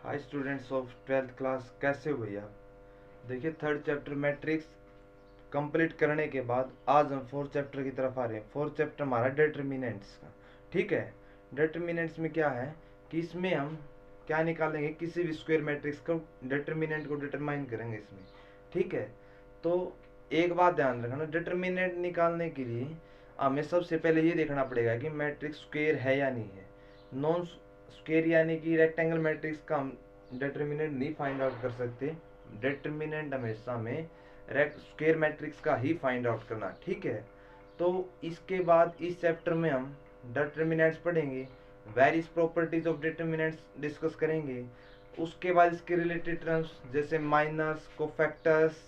Hi students of 12th class, कैसे हो भैया। देखिए, थर्ड चैप्टर मैट्रिक्स कंप्लीट करने के बाद आज हम फोर्थ चैप्टर की तरफ आ रहे हैं। फोर्थ चैप्टर हमारा डिटर्मिनेंट्स का। ठीक है, डिटर्मिनेंट्स में क्या है कि इसमें हम क्या निकालेंगे, किसी भी स्क्वायर मैट्रिक्स को डिटर्मिनेंट को डिटरमाइन करेंगे इसमें। ठीक है, तो एक बात ध्यान रखना, डिटर्मिनेंट निकालने के लिए हमें सबसे पहले ये देखना पड़ेगा कि मैट्रिक्स स्क्वायर है या नहीं है। नॉन स्क्वायर यानी कि रेक्टेंगल मैट्रिक्स का हम डिटर्मिनेंट नहीं फाइंड आउट कर सकते। डिटर्मिनेंट हमेशा हमें स्क्वायर मैट्रिक्स का ही फाइंड आउट करना। ठीक है, तो इसके बाद इस चैप्टर में हम डिटर्मिनेंट्स पढ़ेंगे, various properties of determinants discuss करेंगे। उसके बाद इसके रिलेटेड टर्म्स जैसे minors, cofactors,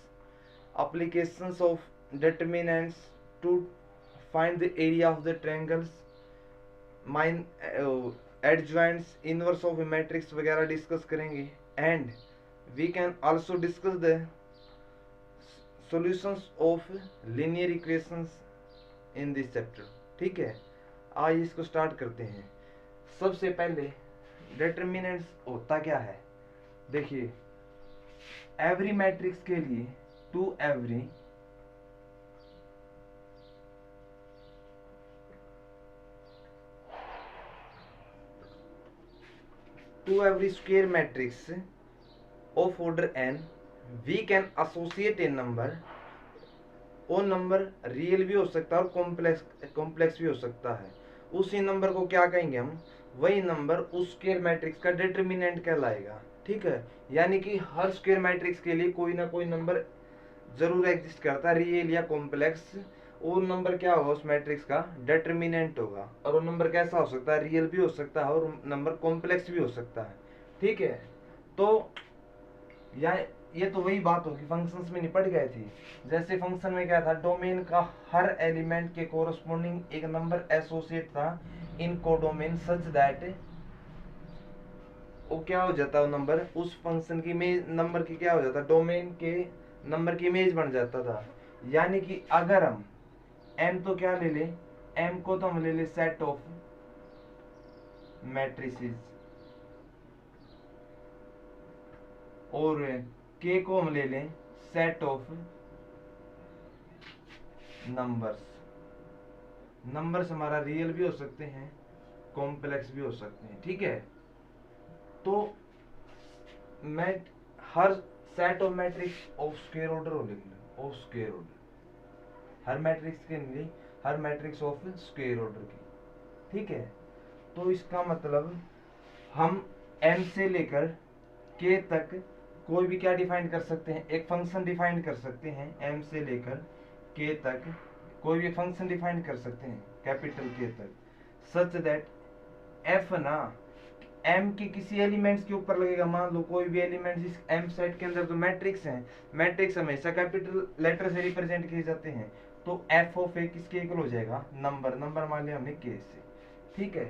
applications of determinants to find the area of the triangles, mine adjoints, inverse of a matrix वगैरह डिस्कस करेंगे। And we can also discuss the solutions of linear equations in this chapter. ठीक है, आइए इसको start करते हैं। सबसे पहले डिटर्मिनेंट्स होता क्या है, देखिए एवरी मैट्रिक्स के लिए to every square matrix of order n we can associate a number। वो नंबर रियल भी हो सकता है और कॉम्प्लेक्स भी हो सकता है। उसी नंबर को क्या कहेंगे हम, वही नंबर उस स्क्वायर मैट्रिक्स का डिटर्मिनेंट कहलाएगा। ठीक है, यानी कि हर स्क्वायर मैट्रिक्स के लिए कोई ना कोई नंबर जरूर एग्जिस्ट करता है, रियल या कॉम्प्लेक्स। वो नंबर क्या होगा, उस मैट्रिक्स का डिटर्मिनेंट होगा। और वो नंबर कैसा हो सकता है, रियल भी हो सकता है और नंबर कॉम्प्लेक्स भी हो सकता है। ठीक है, तो ये तो वही बात होगी, फंक्शंस में निपट गए थे। जैसे फंक्शन में क्या था, डोमेन का हर एलिमेंट के कोरस्पोंडिंग एक नंबर एसोसिएट था इन कोडोमेन सच दैट वो क्या हो जाता है, वो नंबर उस फंक्शन की इमेज नंबर की क्या हो जाता है, डोमेन के नंबर की इमेज बन जाता था। यानी कि अगर हम m तो क्या ले ले, m को तो हम ले ले सेट ऑफ मैट्रिसेस और k को हम ले लें सेट ऑफ नंबर्स। नंबर्स हमारा रियल भी हो सकते हैं, कॉम्प्लेक्स भी हो सकते हैं। ठीक है, तो मैं हर set of matrix of square order हो लिख लो, ऑफ स्क्वायर ऑर्डर हर मैट्रिक्स के लिए, हर मैट्रिक्स ऑफ स्क्वायर ऑर्डर की। ठीक है, तो इसका मतलब हम m से लेकर k तक कोई भी क्या डिफाइन कर सकते हैं, एक फंक्शन डिफाइन कर सकते हैं। m से लेकर k तक कोई भी फंक्शन डिफाइन कर सकते हैं, कैपिटल k तक, सच दैट f ना m के किसी एलिमेंट्स के ऊपर लगेगा। मान लो कोई भी एलिमेंट इस m सेट के अंदर, तो मैट्रिक्स है, मैट्रिक्स हमेशा कैपिटल लेटर से रिप्रेजेंट किए जाते हैं। तो f ऑफ a किसके इक्वल हो जाएगा, नंबर मान लिया हमने k से। ठीक है,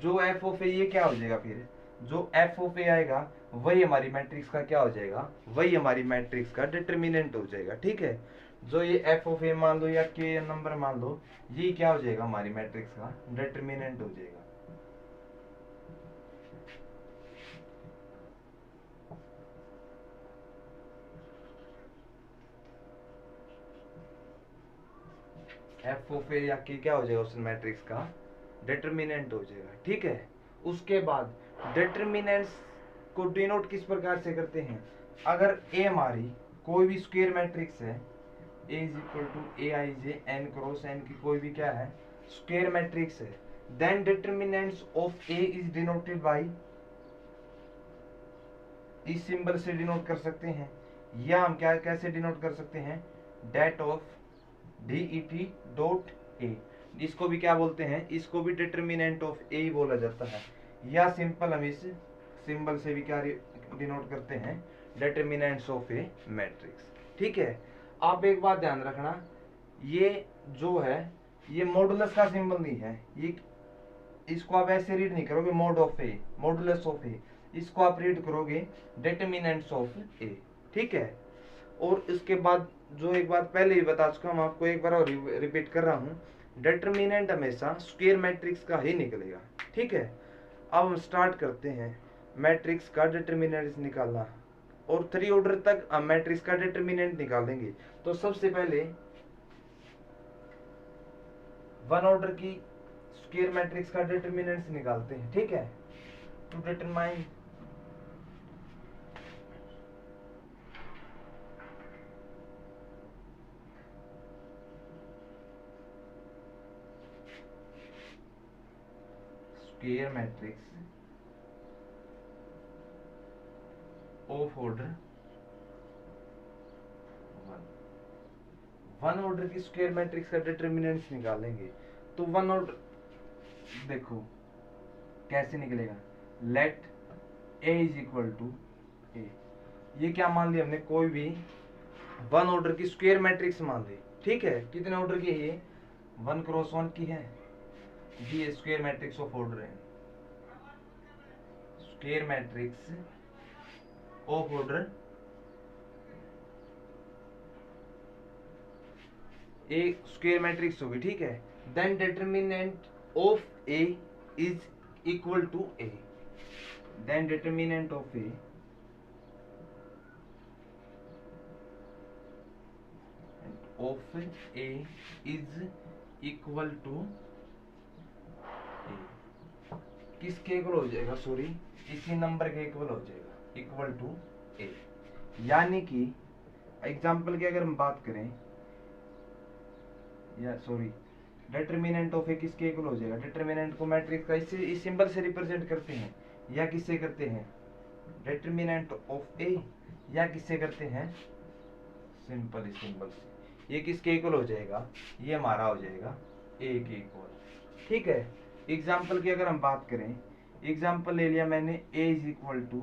जो f ऑफ a ये क्या हो जाएगा, फिर जो f ऑफ a आएगा वही हमारी मैट्रिक्स का क्या हो जाएगा, वही हमारी मैट्रिक्स का डिटर्मिनेंट हो जाएगा। ठीक है, जो ये f ऑफ a मान लो या k नंबर मान लो, ये क्या हो जाएगा, हमारी मैट्रिक्स का डिटर्मिनेंट हो जाएगा। एफ ऑफ ए या के क्या हो जाएगा, उस मैट्रिक्स का डिटर्मिनेंट हो जाएगा। ठीक है, उसके बाद डिटर्मिनेंट्स को डिनोट किस प्रकार से करते हैं, अगर ए हमारी कोई भी स्क्वायर मैट्रिक्स है, A is equal to A I J N cross N की कोई भी क्या है, स्क्वायर मैट्रिक्स है, then determinants of A is denoted by, इस सिंबल से डिनोट कर सकते हैं, या हम क्या कैसे डिनोट कर सकते हैं, det of DET dot A. इसको भी क्या बोलते हैं, इसको भी डिटर्मिनेंट ऑफ ए बोला जाता है, या सिंपल हम इस सिंबल से भी क्या डिनोट करते हैं, डिटर्मिनेंट्स ऑफ ए मैट्रिक्स। ठीक है, आप एक बात ध्यान रखना, ये जो है ये मॉडुलस का सिंबल नहीं है, ये इसको आप ऐसे रीड नहीं करोगे mod of A, modulus of A, इसको आप रीड करोगे डिटर्मिनेंट्स ऑफ ए। ठीक है, और इसके बाद जो एक बात पहले ही बता चुका हूं, आपको एक बार और रिपीट कर रहा हूं, डिटर्मिनेंट हमेशा स्क्वायर मैट्रिक्स का ही निकलेगा। ठीक है, अब हम स्टार्ट करते हैं मैट्रिक्स का डिटर्मिनेंट निकालना, और 3 ऑर्डर तक हम मैट्रिक्स का डिटर्मिनेंट निकाल देंगे। तो सबसे पहले 1 ऑर्डर की स्क्वायर मैट्रिक्स का डिटर्मिनेंट निकालते हैं, ठीक है। To determine square matrix of order 1 order की स्क्वायर मैट्रिक्स का डिटर्मिनेंट निकालेंगे। तो 1 ऑर्डर देखो कैसे निकलेगा, let A is equal to A, ये क्या मान लिया हमने, कोई भी 1 ऑर्डर की स्क्वायर मैट्रिक्स मान ली, ठीक है। कितने ऑर्डर की है ये, 1 क्रॉस 1 की है, ये स्क्वायर मैट्रिक्स ऑफ ऑर्डर है, square matrix of order A square matrix होगी, ठीक है। Then determinant of A is equal to A, then determinant of A is equal to A, किसके इक्वल हो जाएगा, सॉरी इसी नंबर के इक्वल हो जाएगा, इक्वल टू ए। यानी कि एग्जाम्पल की अगर हम बात करें, या सॉरी डिटर्मिनेंट ऑफ ए किसके इक्वल हो जाएगा, डिटर्मिनेंट को मैट्रिक्स का इससे इस सिंबल से रिप्रेजेंट करते हैं, या किससे करते हैं, डिटर्मिनेंट ऑफ ए, या किससे करते हैं, सिंपल इस सिंबल से। ये किसके इक्वल हो जाएगा, ये हमारा हो जाएगा ए के इक्वल, ठीक है। एग्जाम्पल की अगर हम बात करें, एग्जाम्पल ले लिया मैंने A is equal to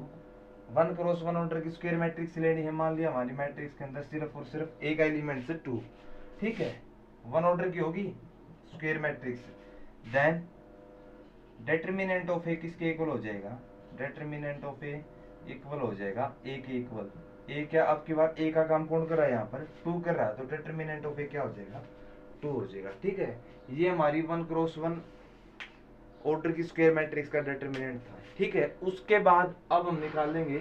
1 cross 1 order की स्क्वायर मैट्रिक्स लेनी है। मान लिया हमारी मैट्रिक्स के अंदर सिर्फ और सिर्फ एक एलिमेंट से 2, ठीक है, 1 ऑर्डर की होगी square matrix. Then determinant of A किसके इक्वल हो जाएगा, डिटर्मिनेंट ऑफ ए इक्वल हो जाएगा ए के इक्वल। ए क्या आपकी बात, ए का काम कौन कर रहा है, यहाँ पर 2 कर रहा है, तो डिटर्मिनेंट ऑफ ए क्या हो जाएगा, 2 हो जाएगा, ठीक है। ये हमारी 1 क्रॉस 1 ऑर्डर की स्क्वायर मैट्रिक्स का डिटर्मिनेंट था, ठीक है। उसके बाद अब हम निकालेंगे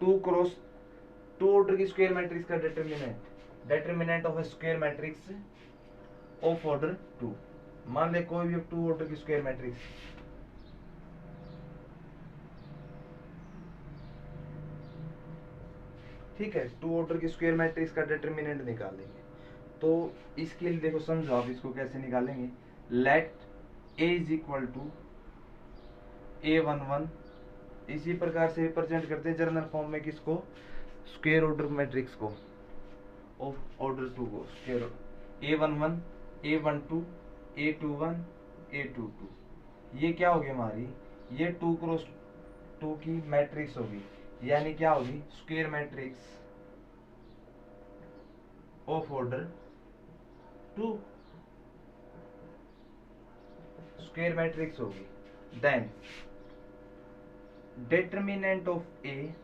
2 क्रॉस 2 ऑर्डर की स्क्वायर मैट्रिक्स का determinant, determinant of A square matrix of order 2। मान ले कोई भी 2 ऑर्डर की स्क्वायर मैट्रिक्स, ठीक है, 2 ऑर्डर की स्क्वायर मैट्रिक्स का डिटर्मिनेंट निकालेंगे। तो इसके लिए देखो समझो आप इसको कैसे निकालेंगे, let A is equal to A11, इसी प्रकार से रिप्रेजेंट करते हैं जर्नल फॉर्म में किसको, स्क्वायर ऑर्डर मैट्रिक्स को ऑफ ऑर्डर 2 को, square A11 A12 A21 A22। ये क्या होगी हमारी, ये 2 क्रॉस 2 की मैट्रिक्स होगी, यानी क्या होगी, square matrix of order 2, square matrix होगी। देन डिटर्मिनेंट ऑफ ए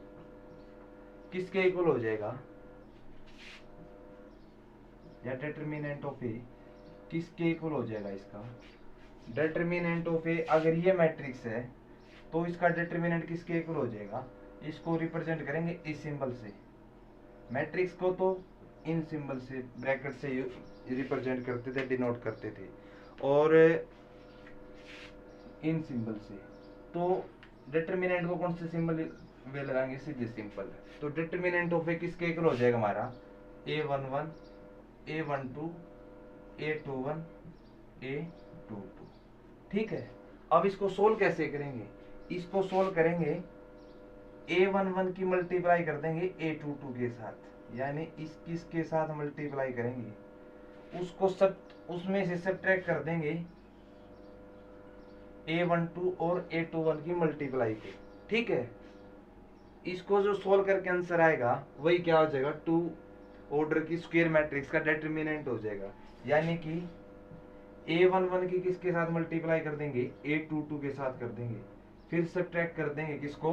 किसके इक्वल हो जाएगा, या डिटर्मिनेंट ऑफ ए किसके इक्वल हो जाएगा, इसका डिटर्मिनेंट ऑफ ए अगर ये मैट्रिक्स है तो इसका डिटर्मिनेंट किसके इक्वल हो जाएगा, इसको रिप्रेजेंट करेंगे इस सिंबल से, मैट्रिक्स को तो इन सिंबल से ब्रैकेट से रिप्रेजेंट करते थे, डिनोट करते थे, और इन सिंबल से। तो डिटर्मिनेंट को कौन से सिंबल वे लगाएंगे, सीधे सिंपल। तो डिटर्मिनेंट ऑफ ए किसके इक्वल हो जाएगा हमारा, A11 A12 A21 A22, ठीक है। अब इसको सोल्व कैसे करेंगे, इसको सोल्व करेंगे A11 की मल्टीप्लाई कर देंगे A22 के साथ, यानी इस किसके साथ मल्टीप्लाई करेंगे, उसको सब उसमें से सब्ट्रैक्ट कर देंगे A12 और A21 की मल्टीप्लाई को, ठीक है। इसको जो सोल्व करके आंसर आएगा वही क्या हो जाएगा, 2 ऑर्डर की स्क्वायर मैट्रिक्स का डिटर्मिनेंट हो जाएगा। यानी कि A11 की किसके साथ मल्टीप्लाई कर देंगे, A22 के साथ कर देंगे, फिर सब्ट्रैक्ट कर देंगे किसको,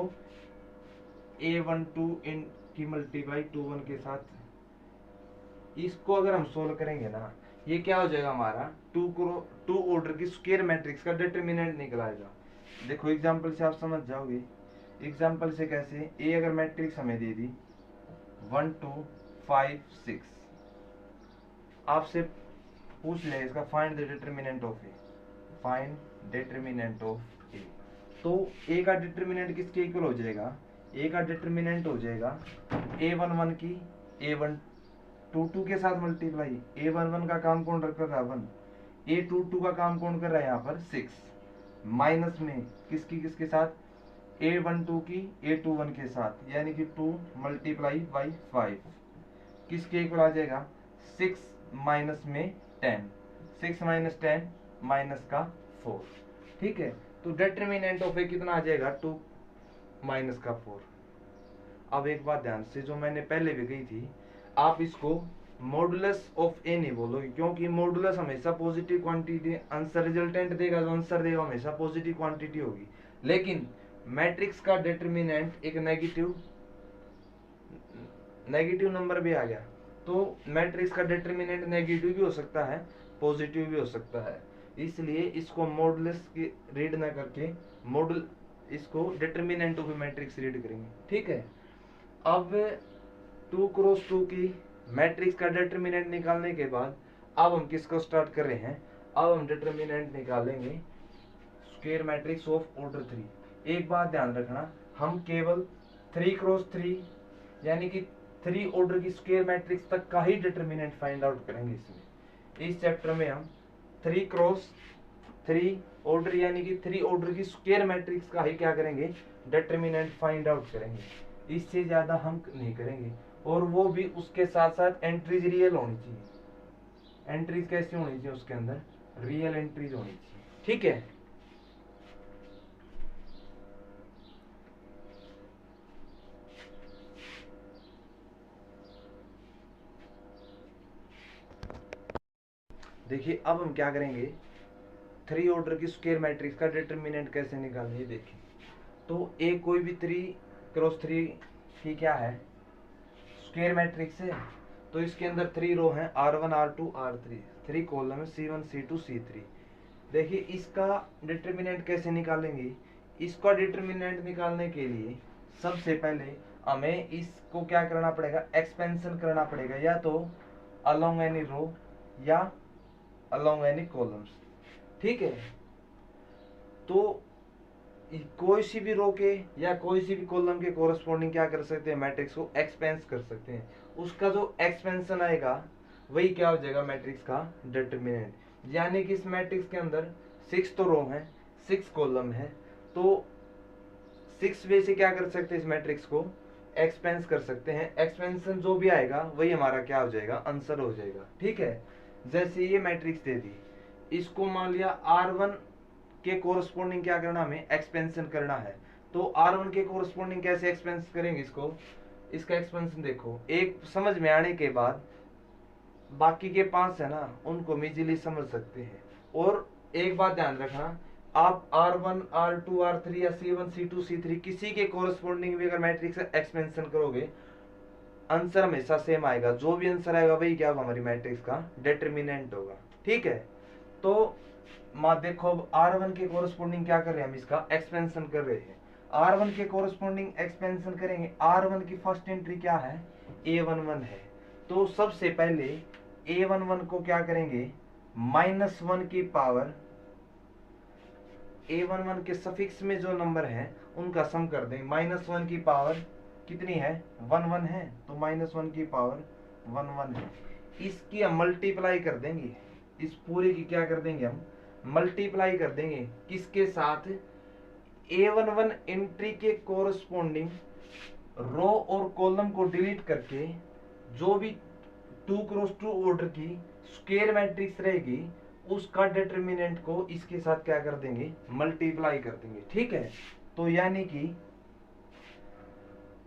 A12 इन की मल्टीप्लाई 21 के साथ। इसको अगर हम सोल्व करेंगे ना, ये क्या हो जाएगा हमारा, 2 ऑर्डर की स्क्वायर मैट्रिक्स का डिटर्मिनेंट निकल आएगा। देखो एग्जांपल से आप समझ जाओगे, एग्जाम्पल से कैसे, ए अगर मैट्रिक्स हमें दे दी 1 2 5 6, आपसे पूछ ले इसका find the determinant of A, find determinant of A, तो ए का डिटरमिनेंट किसके इक्वल हो जाएगा, ए का डिटरमिनेंट हो जाएगा a11 की a122 के साथ मल्टीप्लाई, a11 का काम कौन कर रहा है 1, a22 का काम कौन कर रहा है यहाँ पर 6, माइनस में किसकी किसके साथ, a12 की a21 के साथ, यानी कि 2 मल्टीप्लाई बाई 5 किसके इक्वल आ जाएगा 6 माइनस में 10, 6 माइनस 10 माइनस का 4, ठीक है। तो डिटरमिनेंट ऑफ ए कितना आ जाएगा 2 माइनस का 4। अब एक बात ध्यान से जो मैंने पहले भी कही थी, आप इसको मॉडुलस ऑफ ए नहीं बोलोगे, क्योंकि मॉडुलस हमेशा पॉजिटिव क्वांटिटी आंसर रिजल्टेंट देगा, जो आंसर देगा हमेशा पॉजिटिव क्वांटिटी होगी। लेकिन मैट्रिक्स का डिटरमिनेंट एक नेगेटिव नंबर भी आ गया, तो मैट्रिक्स का डिटरमिनेंट नेगेटिव भी हो सकता है, पॉजिटिव भी हो सकता है। इसलिए इसको मॉडुलस की रीड ना करके मॉडुल इसको डिटरमिनेंट ऑफ मैट्रिक्स रीड करेंगे, ठीक है। अब 2x2 की मैट्रिक्स का डिटरमिनेंट निकालने के बाद अब हम किसको स्टार्ट कर रहे हैं, अब हम डिटरमिनेंट निकालेंगे स्क्वायर मैट्रिक्स ऑफ ऑर्डर 3। एक बात ध्यान रखना, हम केवल 3x3 यानी कि 3 ऑर्डर की स्क्वायर मैट्रिक्स तक का ही डिटरमिनेंट फाइंड आउट करेंगे। इसमें इस चैप्टर में हम 3x3 ऑर्डर यानी कि 3 ऑर्डर की स्क्वायर मैट्रिक्स का ही क्या करेंगे, डिटरमिनेंट फाइंड आउट करेंगे। इससे ज्यादा हम नहीं करेंगे, और वो भी उसके साथ साथ एंट्रीज रियल होनी चाहिए। एंट्रीज कैसी होनी चाहिए उसके अंदर, रियल एंट्रीज होनी चाहिए, ठीक है। देखिए अब हम क्या करेंगे, 3 ऑर्डर की स्क्वायर मैट्रिक्स का डिटरमिनेंट कैसे निकालेंगे। देखिए तो ए कोई भी 3x3 की क्या है स्क्वायर मैट्रिक्स है, तो इसके अंदर 3 रो हैं R1 R2 R3, 3 कॉलम है C1 C2 C3। देखिए इसका डिटरमिनेंट कैसे निकालेंगे, इसका डिटरमिनेंट निकालने के लिए सबसे पहले हमें इसको क्या करना पड़ेगा, एक्सपेंशन करना पड़ेगा, या तो अलोंग एनी रो या अलोंग एनी कॉलम्स, ठीक है। तो कोई सी भी रो के या कोई सी भी कॉलम के कोरस्पॉन्डिंग क्या कर सकते हैं, मैट्रिक्स को एक्सपेंस कर सकते हैं। उसका जो एक्सपेंशन आएगा वही क्या हो जाएगा मैट्रिक्स का डिटरमिनेंट। यानी कि इस मैट्रिक्स के अंदर 6 तो रो है, 6 कॉलम है, तो 6 वे से क्या कर सकते हैं, इस मैट्रिक्स को एक्सपेंस कर सकते हैं। एक्सपेंशन जो भी आएगा वही हमारा क्या हो जाएगा, आंसर हो जाएगा, ठीक है। जैसे ये मैट्रिक्स दे दी, इसको मान लिया R1 के कोरस्पोंडिंग क्या करना, हमें एक्सपेंशन करना है। तो R1 के कोरस्पोंडिंग कैसे एक्सपेंस करेंगे इसको, इसका एक्सपेंशन देखो, एक समझ में आने के बाद बाकी के 5 है ना उनको हम इजीली समझ सकते हैं। और एक बात ध्यान रखना, आप R1 R2 R3 या C1 C2 C3 किसी के कोरस्पोंडिंग भी अगर मैट्रिक्स एक्सपेंशन करोगे आंसर हमेशा सेम आएगा। जो भी आंसर आएगा वही क्या होगा, हमारी मैट्रिक्स का डिटरमिनेंट होगा, ठीक है। तो मा देखो अब R1 के कोरस्पोंडिंग क्या कर रहे हैं, हम इसका एक्सपेंशन कर रहे हैं। R1 के कोरस्पोंडिंग एक्सपेंशन करेंगे, R1 की फर्स्ट एंट्री क्या है, A11 है। तो सबसे पहले A11 को क्या करेंगे, -1 की पावर A11 के सफिक्स में जो नंबर है उनका सम कर देंगे। -1 की पावर कितनी है, 1 है, तो -1 की पावर 1 है। इसकी हम मल्टीप्लाई कर देंगे, इस पूरे की क्या कर देंगे, हम मल्टीप्लाई कर देंगे किसके साथ, A11 एंट्री के कोरस्पोंडिंग रो और कॉलम को डिलीट करके जो भी 2x2 ऑर्डर की स्क्वायर मैट्रिक्स रहेगी उसका डिटरमिनेंट को इसके साथ क्या कर देंगे, मल्टीप्लाई कर देंगे, ठीक है। तो यानी कि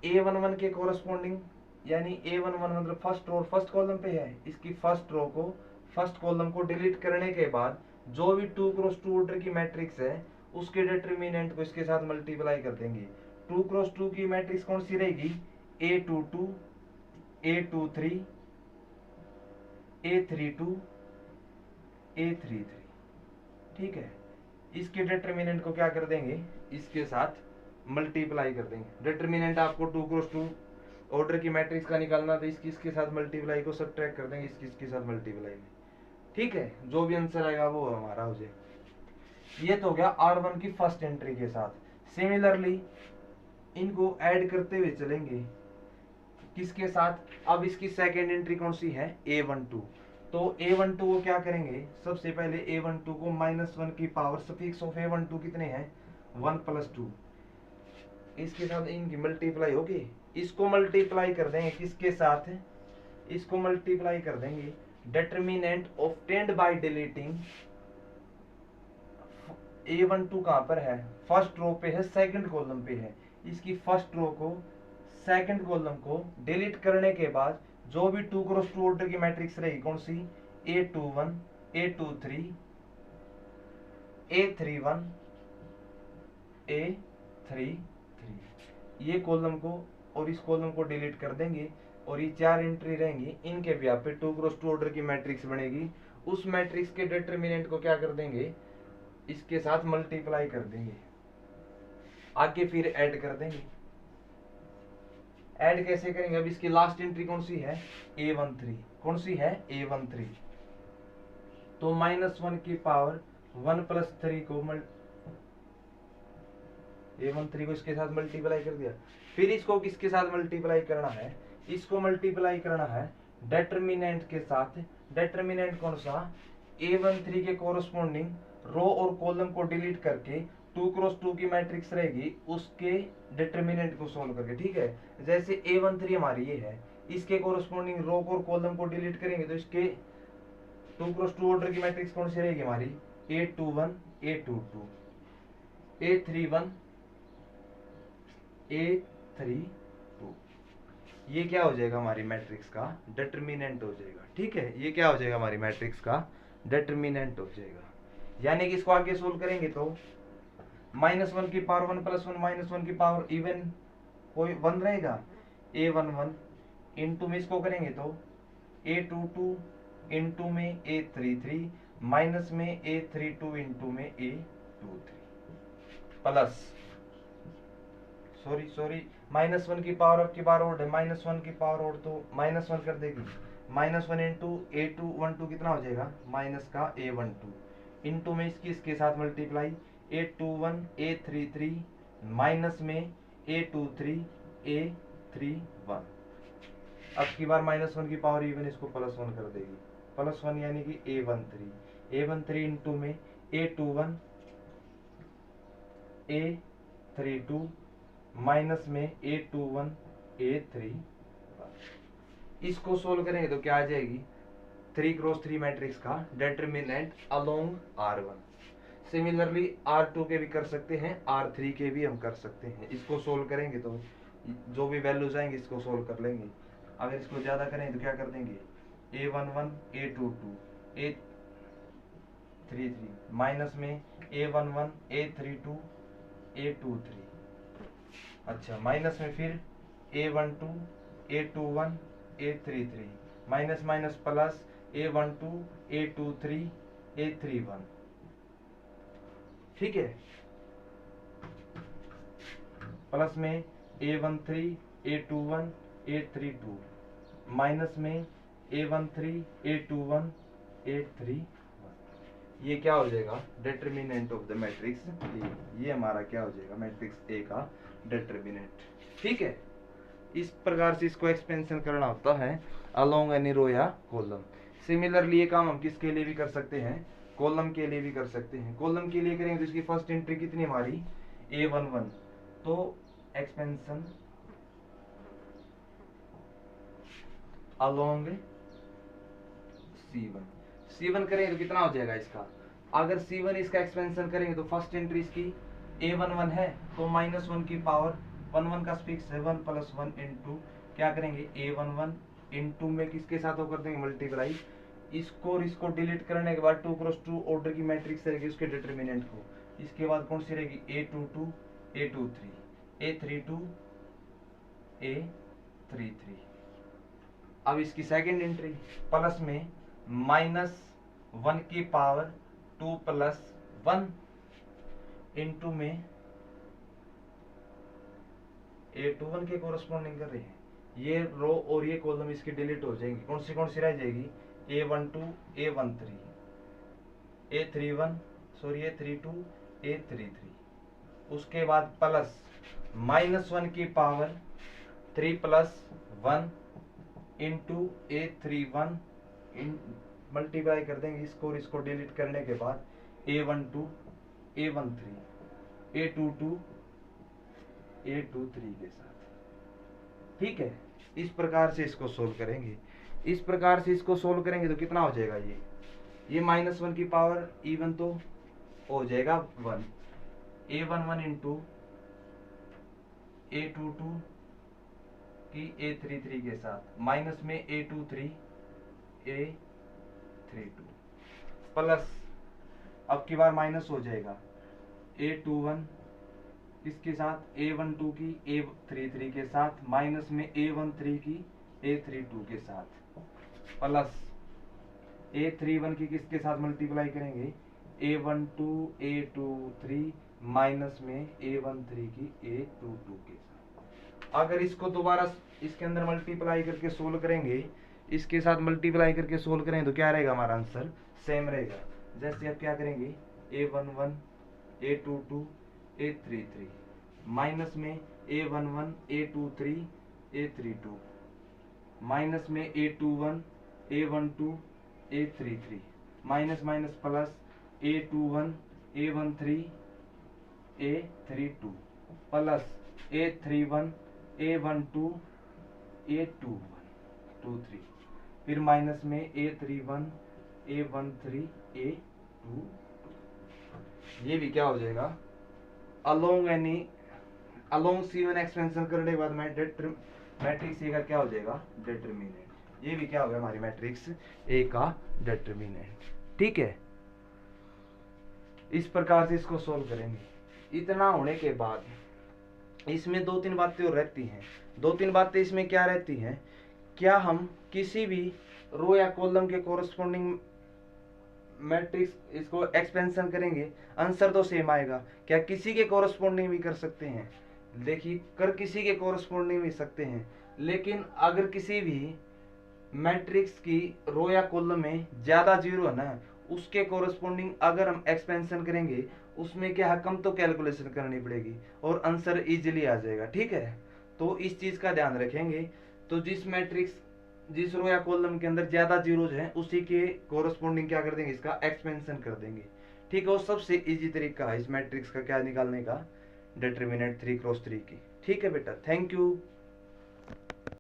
A11 के कोरस्पोंडिंग यानी A11 मतलब फर्स्ट रो फर्स्ट कॉलम पे है, इसकी फर्स्ट रो को फर्स्ट कॉलम को डिलीट करने के बाद जो भी 2x2 ऑर्डर की मैट्रिक्स है उसके डिटरमिनेंट को इसके साथ मल्टीप्लाई कर देंगे। 2x2 की मैट्रिक्स कौन सी रहेगी, A22 A23 A32 A33, ठीक है। इसके डिटरमिनेंट को क्या कर देंगे, इसके साथ मल्टीप्लाई कर देंगे। डिटर्मिनेंट आपको 2 क्रॉस 2 ऑर्डर की मैट्रिक्स का निकालना था, इसकी इसके साथ मल्टीप्लाई को सब्ट्रैक्ट कर देंगे इसकी इसके साथ मल्टीप्लाई में। ठीक है, जो भी आंसर आएगा वो हमारा हो जाएगा। ये तो हो गया R1 की फर्स्ट एंट्री के साथ। सिमिलरली इनको ऐड करते हुए चलेंगे किसके साथ, अब इसकी सेकेंड एंट्री कौन सी है, A12। तो A12 को क्या करेंगे, सबसे पहले A12 को -1 की पावर सफिक्स ऑफ A12 कितने हैं 1 + 2, इसके साथ इनकी मल्टीप्लाई होगी। इसको मल्टीप्लाई कर देंगे किसके साथ, इसको मल्टीप्लाई कर देंगे determinant obtained by deleting. A12 कहां पर है, फर्स्ट रो पे है, सेकंड कॉलम पे है। इसकी फर्स्ट रो को सेकंड कॉलम को डिलीट करने के बाद जो भी 2 क्रॉस 2 ऑर्डर की मैट्रिक्स रहेगी कौन सी, A21 A23 A31 A33, ये कॉलम को और इस कॉलम को डिलीट कर देंगे और ये 4 एंट्री रहेंगी, इनके ब्याह पे 2 क्रॉस 2 ऑर्डर की मैट्रिक्स बनेगी। उस मैट्रिक्स के डिटर्मिनेंट को क्या कर देंगे, इसके साथ मल्टीप्लाई कर देंगे, आगे फिर ऐड कर देंगे। ऐड कैसे करेंगे, अब इसकी लास्ट एंट्री कौन सी है A13, कौन सी है A13। तो -1 की पावर 1 + 3 को A13 को इसके साथ मल्टीप्लाई कर दिया। फिर इसको किसके साथ मल्टीप्लाई करना है, इसको मल्टीप्लाई करना है डिटर्मिनेंट के साथ। डिटर्मिनेंट कौन सा, A13 के कोरस्पोंडिंग रो और कॉलम को डिलीट करके 2 क्रॉस 2 की मैट्रिक्स रहेगी उसके डिटर्मिनेंट को सोल्व करके। ठीक है, जैसे A13 हमारी ये है, इसके कोरस्पोंडिंग रो और कॉलम को डिलीट करेंगे तो इसके 2 क्रॉस 2 ऑर्डर की मैट्रिक्स कौन सी रहेगी हमारी, A21 A22 A31 A32। ये क्या हो जाएगा हमारी मैट्रिक्स का डिटर्मिनेंट हो जाएगा। ठीक है, ये क्या हो जाएगा हमारी मैट्रिक्स का डिटर्मिनेंट हो जाएगा। यानी कि इसको आगे सोल्व करेंगे तो -1 की पावर 1 + 1 -1 की पावर इवन कोई 1 रहेगा, A11 इंटू में इसको करेंगे तो A22 इंटू में A33 माइनस में A32 इंटू में A23 प्लस सॉरी -1 की पावर अब की बार और है, -1 की पावर और तो -1 कर देगी, -1 इंटू A212 कितना हो जाएगा माइनस का A12 इंटू में इसकी इसके साथ मल्टीप्लाई A21 A33 माइनस में A23 A31। अब की बार -1 की पावर इवन इसको +1 कर देगी, +1 यानी कि A13 इंटू में A21 A32 माइनस में A21 A31। इसको सोल्व करेंगे तो क्या आ जाएगी, 3 क्रॉस 3 मैट्रिक्स का determinant along R1। Similarly R2 के भी कर सकते हैं, R3 के भी हम कर सकते हैं। इसको सोल्व करेंगे तो जो भी वैल्यूज आएंगे इसको सोल्व कर लेंगे। अगर इसको ज्यादा करें तो क्या कर देंगे, A11 A22 A33 माइनस में A11 A32 A23। अच्छा, माइनस में फिर A12 A21 A33 minus minus plus A12 A23 A31। ठीक है, प्लस में A13 A21 A32 माइनस में A13 A21 A31। ये क्या हो जाएगा determinant of the matrix A. ये हमारा क्या हो जाएगा मैट्रिक्स ए का डिटर्मिनेंट। ठीक है, इस प्रकार से इसको एक्सपेंशन करना होता है अलोंग एनी रो या कॉलम। सिमिलरली ये काम हम किसके लिए भी कर सकते हैं, कॉलम के लिए भी कर सकते हैं। कॉलम के लिए करेंगे तो इसकी फर्स्ट एंट्री कितनी हमारी A11, तो एक्सपेंशन अलोंग C1 करेंगे तो कितना हो जाएगा इसका, अगर C1 इसका एक्सपेंशन करेंगे तो फर्स्ट एंट्री इसकी A11 है तो -1 की पावर 1 का स्पिक्स है 1 + 1 इंटू क्या करेंगे A11 इंटू में किसके साथ वो कर देंगे मल्टीप्लाई, इसको और इसको डिलीट करने के बाद 2 क्रॉस 2 ऑर्डर की मैट्रिक्स रहेगी उसके डिटर्मिनेंट को। इसके बाद कौन सी रहेगी A22 A23 A32 A33। अब इसकी सेकंड एंट्री प्लस में -1 की पावर 2 + 1 इंटू में A21 के कोरस्पॉन्डिंग कर रहे हैं। ये रो और ये कॉलम इसकी डिलीट हो जाएंगी, कौन सी रह जाएगी, A12 A13 A31 sorry A32 A33। उसके बाद प्लस -1 की पावर 3 + 1 इंटू A31 मल्टीप्लाई कर देंगे इसको और इसको डिलीट करने के बाद A12 A13 A22 A23 के साथ। ठीक है, इस प्रकार से इसको सोल्व करेंगे। इस प्रकार से इसको सोल्व करेंगे तो कितना हो जाएगा, ये -1 की पावर इवन तो हो जाएगा 1 A11 इंटू A22 की A33 के साथ, माइनस में A23 A32 प्लस अब की बार माइनस हो जाएगा A21 इसके साथ A12 की A33 के साथ, माइनस में A13 की A32 के साथ, प्लस A31 की किसके साथ मल्टीप्लाई करेंगे, A12 A23 माइनस में A13 की A22 के साथ। अगर इसको दोबारा इसके अंदर मल्टीप्लाई करके सोल्व करेंगे, इसके साथ मल्टीप्लाई करके सोल्व करेंगे तो क्या रहेगा, हमारा आंसर सेम रहेगा। जैसे अब क्या करेंगे, A11 A22 A33 माइनस में A11 A23 A32 माइनस में A21 A12 A33 minus minus plus A21 A13 A32 plus A31 A12 A23 फिर माइनस में A31 A13 A22। ये भी क्या हो जाएगा, अलोंग C1 एक्सपेंशन करने के बाद मैट्रिक्स ए का क्या हो जाएगा, डिटर्मिनेंट। ये भी क्या हो गया, हमारी मैट्रिक्स ए का डिटर्मिनेंट। ठीक है, इस प्रकार से इसको सोल्व करेंगे। इतना होने के बाद इसमें 2-3 बातें और रहती हैं। 2-3 बातें इसमें क्या रहती हैं, क्या हम किसी भी रो या कॉलम के कोरस्पॉन्डिंग मैट्रिक्स इसको एक्सपेंशन करेंगे, आंसर तो सेम आएगा। क्या किसी के कोरस्पॉन्डिंग भी कर सकते हैं, देखिए कर किसी के कोरस्पॉन्डिंग भी सकते हैं, लेकिन अगर किसी भी मैट्रिक्स की रो या कॉलम में ज्यादा जीरो है ना, उसके कोरस्पॉन्डिंग अगर हम एक्सपेंशन करेंगे उसमें क्या है, कम तो कैलकुलेशन करनी पड़ेगी और आंसर इजीली आ जाएगा। ठीक है, तो इस चीज का ध्यान रखेंगे। तो जिस रो या कॉलम के अंदर ज्यादा जीरोज हैं उसी के कोरस्पॉन्डिंग क्या कर देंगे, इसका एक्सपेंशन कर देंगे। ठीक है, वो सबसे इजी तरीका है इस मैट्रिक्स का क्या निकालने का, डिटर्मिनेंट 3 × 3 की। ठीक है बेटा, थैंक यू।